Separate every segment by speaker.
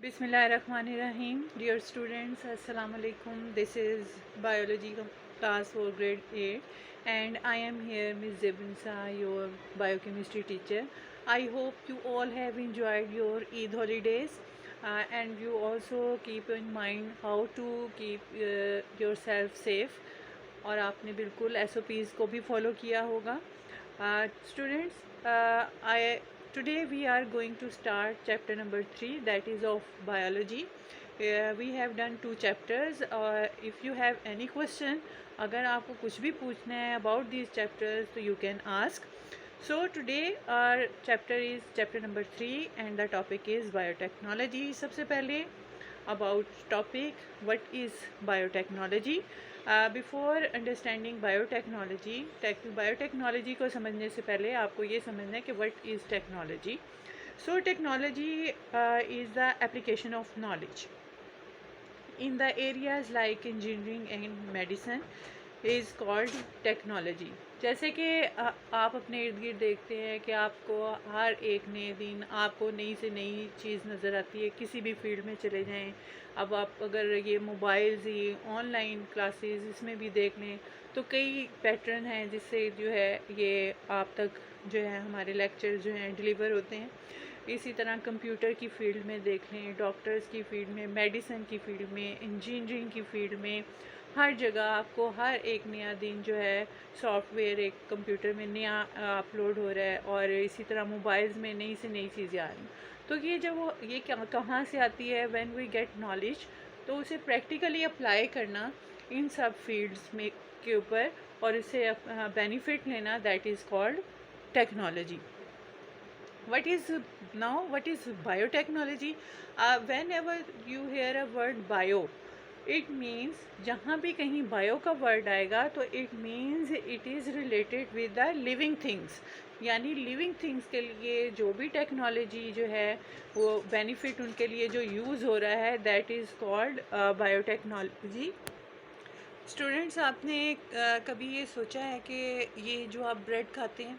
Speaker 1: Bismillahirrahmanirrahim. Dear students, Assalamu alaikum. This is biology class for grade 8 and I am here Ms. Zebinsa, your biochemistry teacher. I hope you all have enjoyed your Eid holidays and you also keep in mind how to keep yourself safe और आपने बिल्कुल SOPs को भी follow किया होगा. Students, today we are going to start chapter number 3, that is of biology. We have done 2 chapters. If you have any question, अगर आपको कुछ भी पूछना है about these chapters, तो you can ask. So today our chapter is chapter number 3 and the topic is biotechnology. सबसे पहले about topic, what is biotechnology. Before understanding biotechnology को समझने से पहले आपको ये समझना है कि what is technology. So technology is the application of knowledge in the areas like engineering and medicine is called technology. जैसे कि आप अपने इर्द गिर्द देखते हैं कि आपको हर एक नए दिन आपको नई से नई चीज़ नज़र आती है, किसी भी फील्ड में चले जाएं. अब आप अगर ये मोबाइल्स ही ऑनलाइन क्लासेस इसमें भी देख लें तो कई पैटर्न हैं जिससे जो है ये आप तक जो है हमारे लेक्चर जो हैं डिलीवर होते हैं. इसी तरह कंप्यूटर की फ़ील्ड में देख लें, डॉक्टर्स की फ़ील्ड में, मेडिसिन की फ़ील्ड में, इंजीनियरिंग की फ़ील्ड में, हर जगह आपको हर एक नया दिन जो है सॉफ्टवेयर एक कंप्यूटर में नया अपलोड हो रहा है और इसी तरह मोबाइल्स में नई से नई चीज़ें आ रही हैं. तो ये जब ये कहाँ से आती है, व्हेन वी गेट नॉलेज, तो उसे प्रैक्टिकली अप्लाई करना इन सब फील्ड्स में के ऊपर और इससे बेनिफिट लेना, that is called technology. What is biotechnology? Whenever you hear a word bio, it means जहाँ भी कहीं bio का word आएगा तो it means it is related with the living things. यानी living things के लिए जो भी टेक्नोलॉजी जो है वो बेनिफिट उनके लिए जो यूज़ हो रहा है, that is called biotechnology. Students, आपने कभी ये सोचा है कि ये जो आप ब्रेड खाते हैं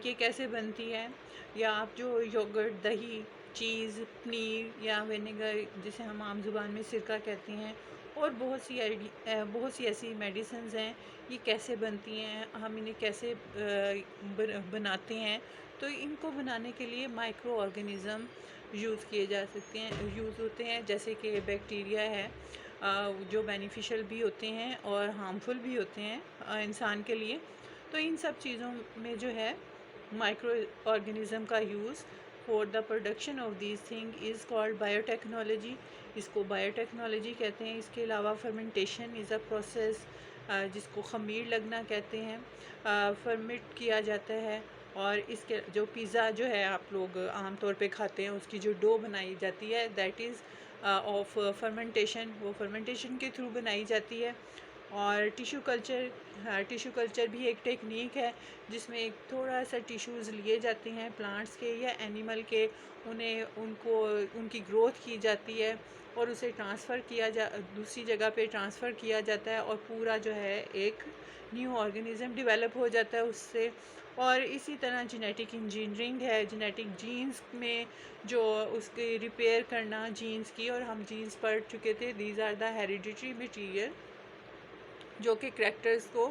Speaker 1: ये कैसे बनती है, या आप जो योगर्ट, दही, चीज़, पनीर या विनेगर जिसे हम आम ज़ुबान में सिरका कहते हैं, और बहुत सी ऐसी मेडिसिन्स हैं, ये कैसे बनती हैं, हम इन्हें कैसे बनाते हैं. तो इनको बनाने के लिए माइक्रो ऑर्गेनिज़म यूज़ किए जा सकते हैं, यूज़ होते हैं. जैसे कि बैक्टीरिया है जो बेनिफिशियल भी होते हैं और हार्मफुल भी होते हैं इंसान के लिए. तो इन सब चीज़ों में जो है माइक्रो ऑर्गेनिज़म का use for the production of these thing is called biotechnology. इसको बायोटेक्नोलॉजी कहते हैं. इसके अलावा फर्मेंटेशन इज़ अ प्रोसेस जिसको ख़मीर लगना कहते हैं. फर्मेंट किया जाता है और इसके जो पिज़्ज़ा जो है आप लोग आम तौर पे खाते हैं, उसकी जो डो बनाई जाती है, दैट इज़ ऑफ फर्मेंटेशन. वो फर्मेंटेशन के थ्रू बनाई जाती है. और टिश्यू कल्चर भी एक टेक्निक है जिसमें एक थोड़ा सा टिश्यूज़ लिए जाते हैं प्लांट्स के या एनिमल के, उनकी ग्रोथ की जाती है और उसे दूसरी जगह पे ट्रांसफ़र किया जाता है और पूरा जो है एक न्यू ऑर्गेनिज़म डेवलप हो जाता है उससे. और इसी तरह जेनेटिक इंजीनियरिंग है, जेनेटिक जीन्स में जो उसके रिपेयर करना जीन्स की, और हम जीन्स पढ़ चुके थे, these are the hereditary material जो कि करैक्टर्स को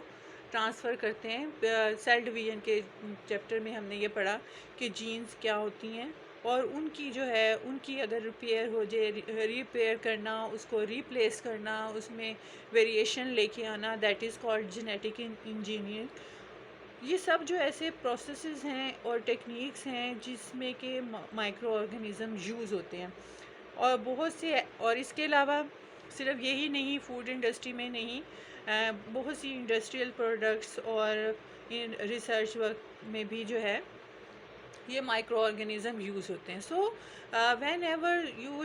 Speaker 1: ट्रांसफ़र करते हैं. सेल डिवीज़न के चैप्टर में हमने ये पढ़ा कि जीन्स क्या होती हैं और उनकी जो है उनकी अगर रिपेयर हो जाए, रिपेयर करना, उसको रिप्लेस करना, उसमें वेरिएशन लेके आना, that is called genetic engineering. ये सब जो ऐसे प्रोसेसेस हैं और टेक्निक्स हैं जिसमें कि माइक्रो ऑर्गेनिज़म यूज़ होते हैं. और बहुत से, और इसके अलावा सिर्फ यही नहीं, फूड इंडस्ट्री में नहीं, बहुत सी इंडस्ट्रियल प्रोडक्ट्स और इन रिसर्च वर्क में भी जो है ये माइक्रो ऑर्गेनिज़म यूज़ होते हैं. So when ever you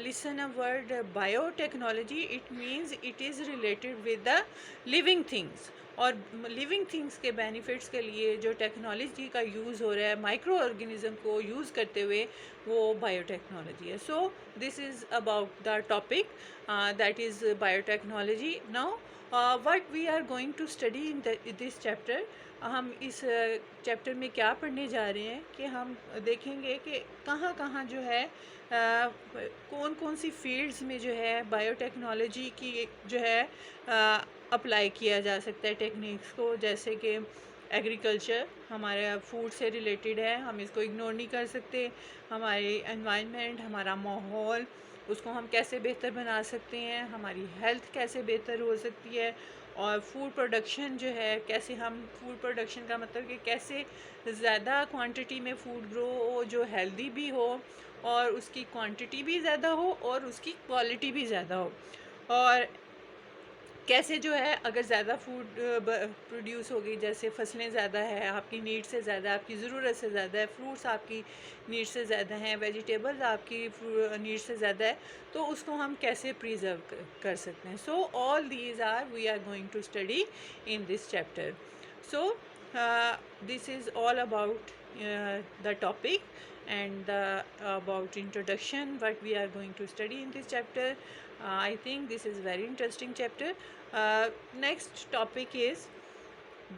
Speaker 1: listen a word biotechnology, it means it is related with the living things. और लिविंग थिंग्स के बेनिफिट्स के लिए जो टेक्नोलॉजी का यूज़ हो रहा है माइक्रो ऑर्गेनिज्म को यूज़ करते हुए, वो बायोटेक्नोलॉजी है. So this is about the topic that is biotechnology. Now what we are going to study in this chapter. हम इस चैप्टर में क्या पढ़ने जा रहे हैं कि हम देखेंगे कि कहाँ कहाँ जो है कौन कौन सी फील्ड्स में जो है बायोटेक्नोलॉजी की जो है अप्लाई किया जा सकता है टेक्निक्स को. जैसे कि एग्रीकल्चर हमारे फूड से रिलेटेड है, हम इसको इग्नोर नहीं कर सकते. हमारे एनवायरनमेंट, हमारा माहौल, उसको हम कैसे बेहतर बना सकते हैं, हमारी हेल्थ कैसे बेहतर हो सकती है. और फूड प्रोडक्शन जो है, कैसे हम फूड प्रोडक्शन का मतलब कि कैसे ज़्यादा क्वांटिटी में फूड ग्रो हो जो हेल्दी भी हो और उसकी क्वांटिटी भी ज़्यादा हो और उसकी क्वालिटी भी ज़्यादा हो. और कैसे जो है अगर ज़्यादा फूड प्रोड्यूस होगी, जैसे फसलें ज़्यादा है, आपकी नीड से ज़्यादा, आपकी ज़रूरत से ज़्यादा है, फ्रूट्स आपकी नीड से ज़्यादा हैं, वेजिटेबल्स आपकी नीड से ज़्यादा है, तो उसको हम कैसे प्रिजर्व कर सकते हैं. So all these are we are going to study in this chapter. So this is all about the topic and about introduction what we are going to study in this chapter. I think this is very interesting chapter. Next topic is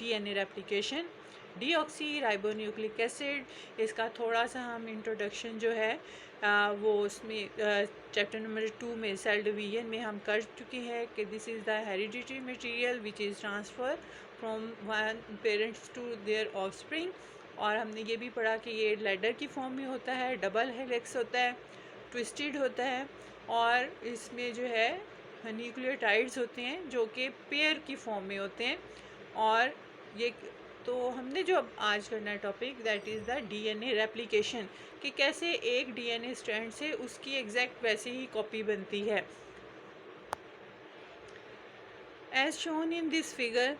Speaker 1: DNA replication. Deoxy ribonucleic acid, इसका थोड़ा सा हम introduction जो है वो उसमें chapter number 2 में cell division में हम कर चुके हैं कि this is the hereditary material which is transfer from one parents to their offspring. और हमने ये भी पढ़ा कि ये लैडर की फॉर्म में होता है, डबल हेलिक्स होता है, ट्विस्टेड होता है, और इसमें जो है न्यूक्लियोटाइड्स होते हैं जो कि पेयर की फॉर्म में होते हैं. और ये तो हमने जो अब आज करना है topic that is the DNA replication, कि कैसे एक डीएनए स्ट्रैंड से उसकी एग्जैक्ट वैसे ही कॉपी बनती है. As shown in this figure,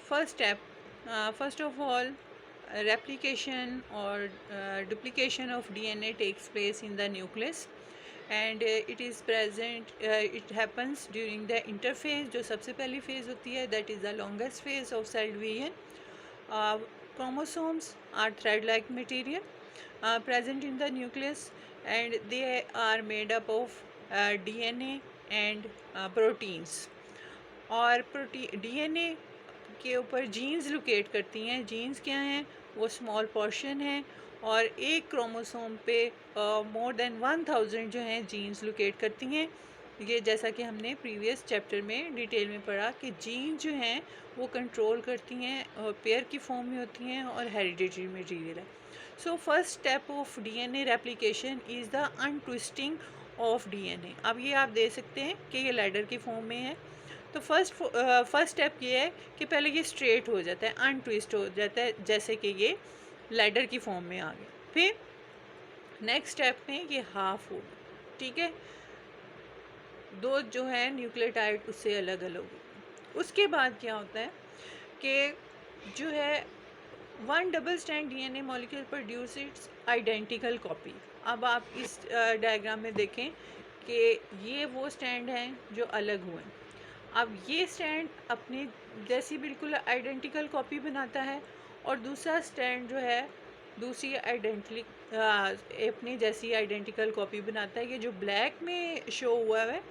Speaker 1: first of all, replication or duplication of DNA takes place in the nucleus, and it is present, it happens during the interphase, जो सबसे पहली phase होती है, that is the longest phase of cell division. Chromosomes are thread-like material present in the nucleus, and they are made up of DNA and proteins. और DNA के ऊपर jeans locate करती हैं. जीन्स क्या हैं? वो स्मॉल पोर्शन है, और एक क्रोमोसोम पे मोर देन 1000 जो हैं जीन्स लोकेट करती हैं. ये जैसा कि हमने प्रीवियस चैप्टर में डिटेल में पढ़ा कि जीन जो हैं वो कंट्रोल करती हैं और पेयर की फॉर्म में होती हैं और हेरिडिटरी मटेरियल है. So first step of DNA replication is the untwisting of DNA. अब ये आप दे सकते हैं कि ये लैडर की फॉर्म में है. तो फर्स्ट स्टेप ये है कि पहले ये स्ट्रेट हो जाता है, अनट्विस्ट हो जाता है, जैसे कि ये लैडर की फॉर्म में आ गया. फिर नेक्स्ट स्टेप में ये हाफ हो, ठीक है, दो जो है न्यूक्लियोटाइड उससे अलग अलग हो. उसके बाद क्या होता है कि जो है one double stand DNA molecule produce it's identical copy. अब आप इस डायग्राम में देखें कि ये वो स्टैंड हैं जो अलग हुए. अब ये स्टैंड अपनी जैसी बिल्कुल आइडेंटिकल कॉपी बनाता है, और दूसरा स्टैंड जो है दूसरी अपनी जैसी आइडेंटिकल कॉपी बनाता है. ये जो ब्लैक में शो हुआ है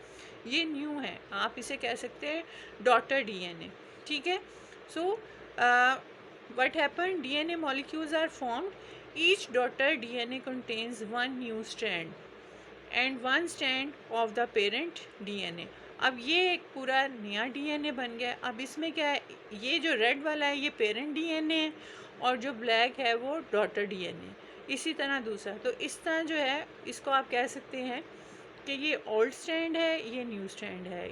Speaker 1: ये न्यू है, आप इसे कह सकते हैं डॉटर डीएनए, ठीक है. So what happen, DNA molecules are formed, each daughter DNA contains one new strand and one strand of the parent DNA. अब ये एक पूरा नया डीएनए बन गया. अब इसमें क्या है, ये जो रेड वाला है ये पेरेंट डीएनए है, और जो ब्लैक है वो डॉटर डीएनए. इसी तरह दूसरा, तो इस तरह जो है इसको आप कह सकते हैं कि ये ओल्ड स्टैंड है, ये न्यू स्टैंड है,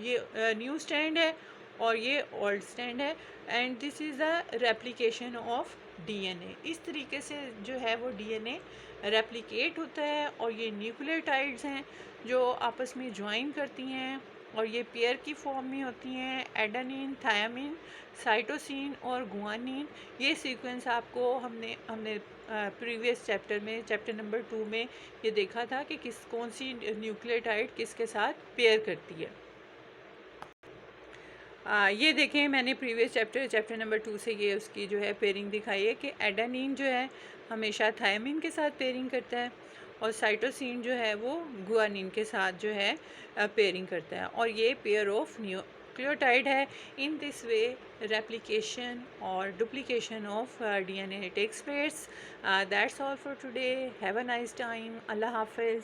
Speaker 1: ये न्यू स्टैंड है और ये ओल्ड स्टैंड है. And this is the replication of DNA. इस तरीके से जो है वो डीएनए रेप्लिकेट होता है, और ये न्यूक्लियोटाइड्स हैं जो आपस में ज्वाइन करती हैं, और ये पेयर की फॉर्म में होती हैं. एडेनिन, थायामिन, साइटोसिन और गुआनिन. ये सीक्वेंस आपको हमने प्रीवियस चैप्टर में, चैप्टर नंबर 2 में ये देखा था कि कौन सी न्यूक्लियोटाइड किसके साथ पेयर करती है. ये देखें, मैंने प्रीवियस चैप्टर नंबर 2 से ये उसकी जो है पेयरिंग दिखाई है कि एडेनिन जो है हमेशा थायमिन के साथ पेयरिंग करता है और साइटोसिन जो है वो गुआनिन के साथ जो है पेयरिंग करता है, और ये पेयर ऑफ न्यूक्लियोटाइड है. इन दिस वे रेप्लिकेशन और duplication of DNA takes place. That's all for today. Have a nice time. अल्लाह हाफिज़.